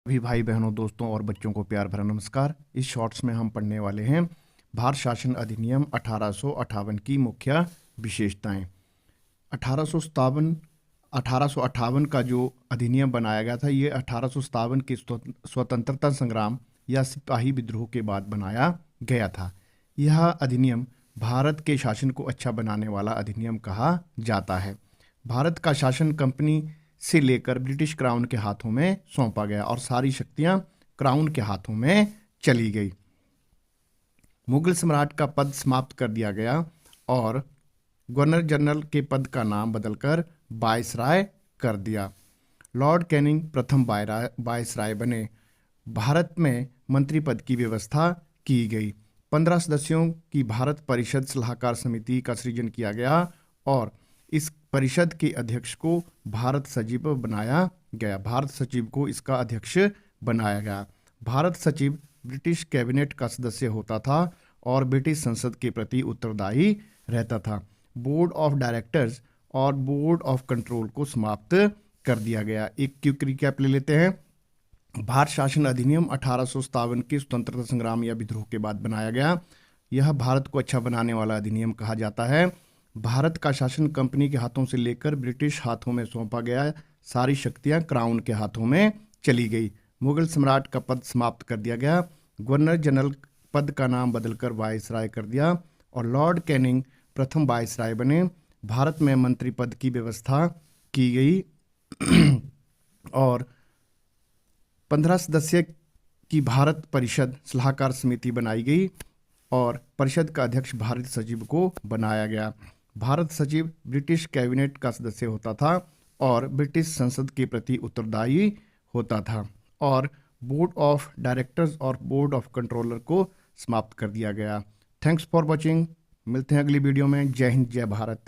सभी भाई बहनों, दोस्तों और बच्चों को प्यार भरा नमस्कार। इस शॉर्ट्स में हम पढ़ने वाले हैं भारत शासन अधिनियम 1858 की मुख्य विशेषताएं। 1858 का जो अधिनियम बनाया गया था, ये 1857 के स्वतंत्रता संग्राम या सिपाही विद्रोह के बाद बनाया गया था। यह अधिनियम भारत के शासन को अच्छा बनाने वाला अधिनियम कहा जाता है। भारत का शासन कंपनी से लेकर ब्रिटिश क्राउन के हाथों में सौंपा गया और सारी शक्तियां क्राउन के हाथों में चली गई। मुगल सम्राट का पद समाप्त कर दिया गया और गवर्नर जनरल के पद का नाम बदलकर वायसराय कर दिया। लॉर्ड कैनिंग प्रथम वायसराय बने। भारत में मंत्री पद की व्यवस्था की गई। 15 सदस्यों की भारत परिषद सलाहकार समिति का सृजन किया गया और इस परिषद के अध्यक्ष को भारत सचिव बनाया गया। भारत सचिव को इसका अध्यक्ष बनाया गया। भारत सचिव ब्रिटिश कैबिनेट का सदस्य होता था और ब्रिटिश संसद के प्रति उत्तरदायी रहता था। बोर्ड ऑफ डायरेक्टर्स और बोर्ड ऑफ कंट्रोल को समाप्त कर दिया गया। एक क्विक रिकैप ले लेते हैं। भारत शासन अधिनियम 1857 के स्वतंत्रता संग्राम या विद्रोह के बाद बनाया गया। यह भारत को अच्छा बनाने वाला अधिनियम कहा जाता है। भारत का शासन कंपनी के हाथों से लेकर ब्रिटिश हाथों में सौंपा गया। सारी शक्तियां क्राउन के हाथों में चली गई। मुगल सम्राट का पद समाप्त कर दिया गया। गवर्नर जनरल पद का नाम बदलकर वायसराय कर दिया और लॉर्ड कैनिंग प्रथम वायसराय बने। भारत में मंत्री पद की व्यवस्था की गई और 15 सदस्य की भारत परिषद सलाहकार समिति बनाई गई और परिषद का अध्यक्ष भारत सचिव को बनाया गया। भारत सचिव ब्रिटिश कैबिनेट का सदस्य होता था और ब्रिटिश संसद के प्रति उत्तरदायी होता था और बोर्ड ऑफ डायरेक्टर्स और बोर्ड ऑफ कंट्रोलर को समाप्त कर दिया गया। Thanks for watching. मिलते हैं अगली वीडियो में। जय हिंद, जय भारत।